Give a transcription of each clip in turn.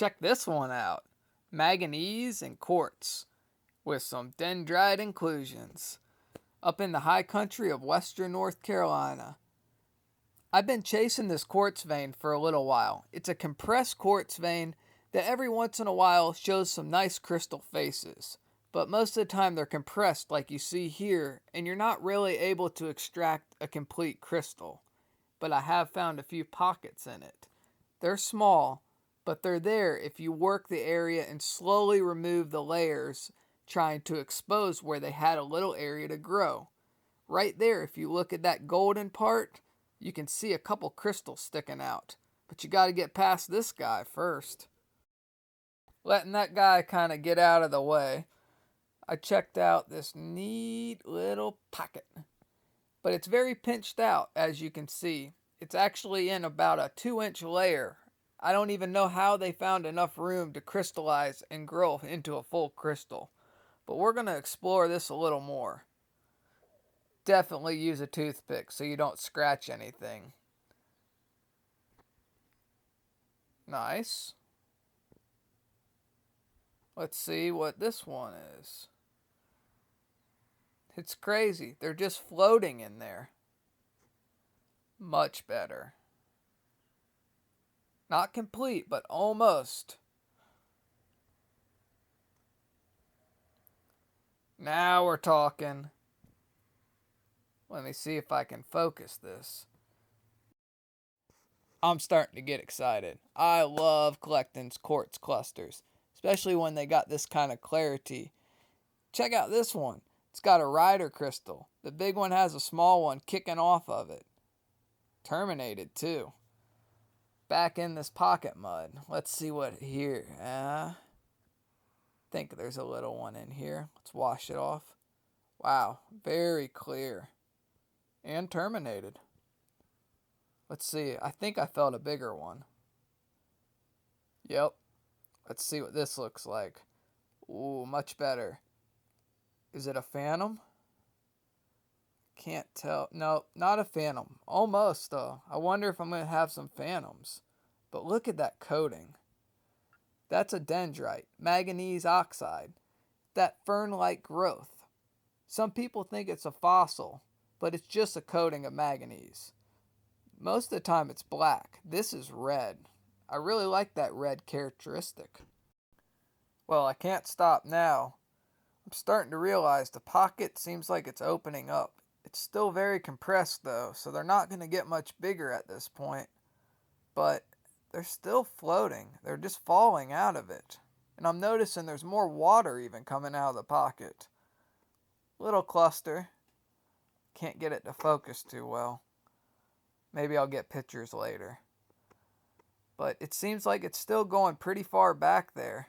Check this one out. Manganese and quartz with some dendrite inclusions up in the high country of western North Carolina. I've been chasing this quartz vein for a little while. It's a compressed quartz vein that every once in a while shows some nice crystal faces. But most of the time they're compressed like you see here, and you're not really able to extract a complete crystal. But I have found a few pockets in it. They're small, but they're there if you work the area and slowly remove the layers, trying to expose where they had a little area to grow. Right there, if you look at that golden part, you can see a couple crystals sticking out. But you got to get past this guy first. Letting that guy kind of get out of the way, I checked out this neat little pocket. But it's very pinched out, as you can see. It's actually in about a 2-inch layer. I don't even know how they found enough room to crystallize and grow into a full crystal. But we're going to explore this a little more. Definitely use a toothpick so you don't scratch anything. Nice. Let's see what this one is. It's crazy. They're just floating in there. Much better. Not complete, but almost. Now we're talking. Let me see if I can focus this. I'm starting to get excited. I love collecting quartz clusters, especially when they got this kind of clarity. Check out this one. It's got a rider crystal. The big one has a small one kicking off of it. Terminated too. Back in this pocket mud. Let's see what here. I think there's a little one in here. Let's wash it off. Wow, very clear. And terminated. Let's see. I think I felt a bigger one. Yep. Let's see what this looks like. Ooh, much better. Is it a phantom? Can't tell. No, not a phantom. Almost, though. I wonder if I'm going to have some phantoms. But look at that coating. That's a dendrite, manganese oxide. That fern-like growth. Some people think it's a fossil, but it's just a coating of manganese. Most of the time it's black. This is red. I really like that red characteristic. Well, I can't stop now. I'm starting to realize the pocket seems like it's opening up. It's still very compressed though, so they're not going to get much bigger at this point. But they're still floating. They're just falling out of it. And I'm noticing there's more water even coming out of the pocket. Little cluster. Can't get it to focus too well. Maybe I'll get pictures later. But it seems like it's still going pretty far back there.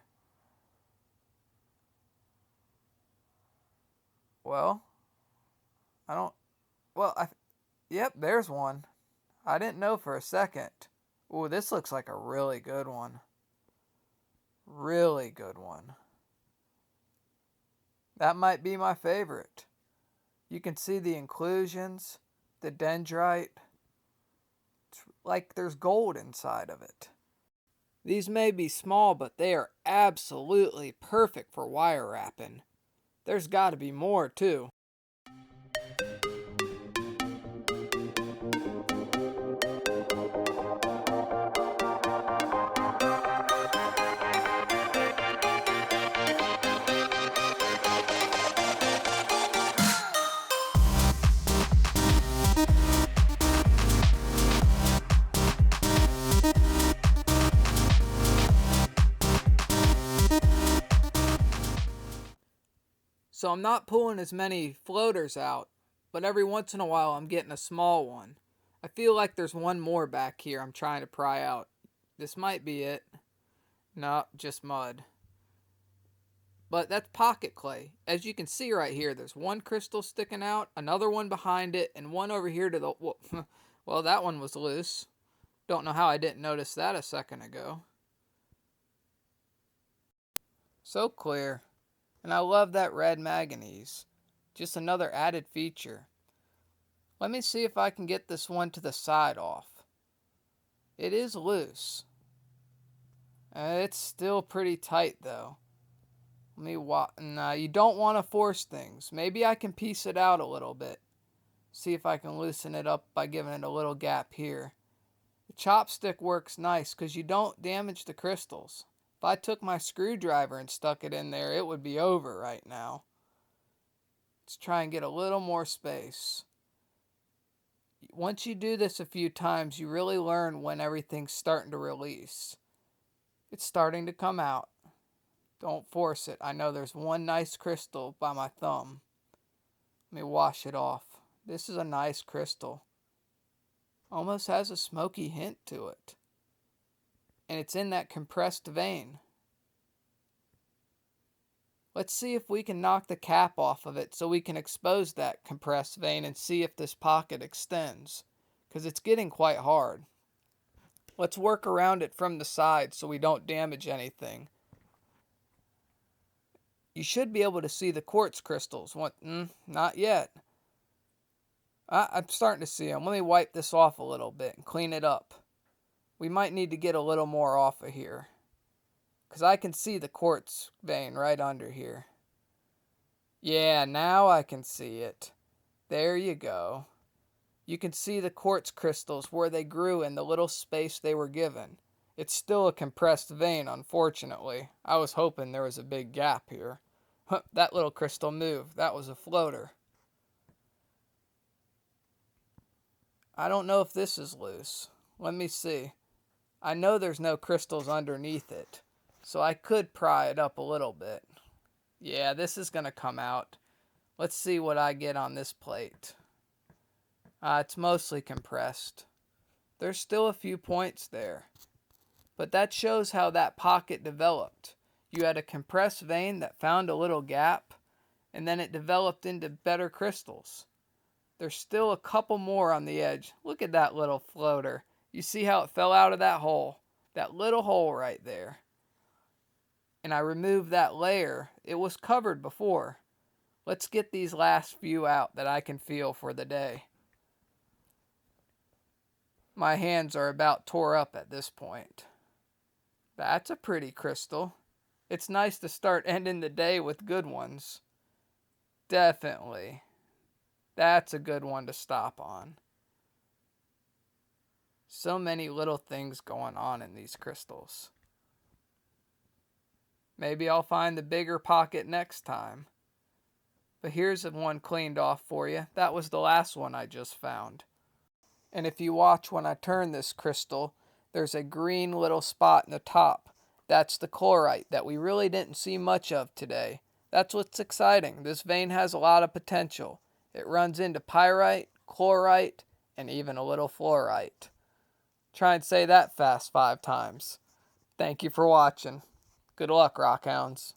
Well, yep, there's one. I didn't know for a second. Ooh, this looks like a really good one. Really good one. That might be my favorite. You can see the inclusions, the dendrite. It's like there's gold inside of it. These may be small, but they are absolutely perfect for wire wrapping. There's got to be more too. So I'm not pulling as many floaters out, but every once in a while I'm getting a small one. I feel like there's one more back here I'm trying to pry out. This might be it. No, just mud. But that's pocket clay. As you can see right here, there's one crystal sticking out, another one behind it, and one over here to the... Well, that one was loose. Don't know how I didn't notice that a second ago. So clear. And I love that red manganese. Just another added feature. Let me see if I can get this one to the side off. It is loose. It's still pretty tight though. Nah, you don't want to force things. Maybe I can piece it out a little bit. See if I can loosen it up by giving it a little gap here. The chopstick works nice because you don't damage the crystals. If I took my screwdriver and stuck it in there, it would be over right now. Let's try and get a little more space. Once you do this a few times, you really learn when everything's starting to release. It's starting to come out. Don't force it. I know there's one nice crystal by my thumb. Let me wash it off. This is a nice crystal. Almost has a smoky hint to it. And it's in that compressed vein. Let's see if we can knock the cap off of it so we can expose that compressed vein and see if this pocket extends. Because it's getting quite hard. Let's work around it from the side so we don't damage anything. You should be able to see the quartz crystals. Not yet. I'm starting to see them. Let me wipe this off a little bit and clean it up. We might need to get a little more off of here. Because I can see the quartz vein right under here. Yeah, now I can see it. There you go. You can see the quartz crystals where they grew in the little space they were given. It's still a compressed vein, unfortunately. I was hoping there was a big gap here. That little crystal moved. That was a floater. I don't know if this is loose. Let me see. I know there's no crystals underneath it, so I could pry it up a little bit. Yeah, this is going to come out. Let's see what I get on this plate. It's mostly compressed. There's still a few points there. But that shows how that pocket developed. You had a compressed vein that found a little gap, and then it developed into better crystals. There's still a couple more on the edge. Look at that little floater. You see how it fell out of that hole? That little hole right there. And I removed that layer. It was covered before. Let's get these last few out that I can feel for the day. My hands are about tore up at this point. That's a pretty crystal. It's nice to start ending the day with good ones. Definitely. That's a good one to stop on. So many little things going on in these crystals. Maybe I'll find the bigger pocket next time. But here's one cleaned off for you. That was the last one I just found. And if you watch when I turn this crystal, there's a green little spot in the top. That's the chlorite that we really didn't see much of today. That's what's exciting. This vein has a lot of potential. It runs into pyrite, chlorite, and even a little fluorite. Try and say that fast 5 times. Thank you for watching. Good luck, Rockhounds.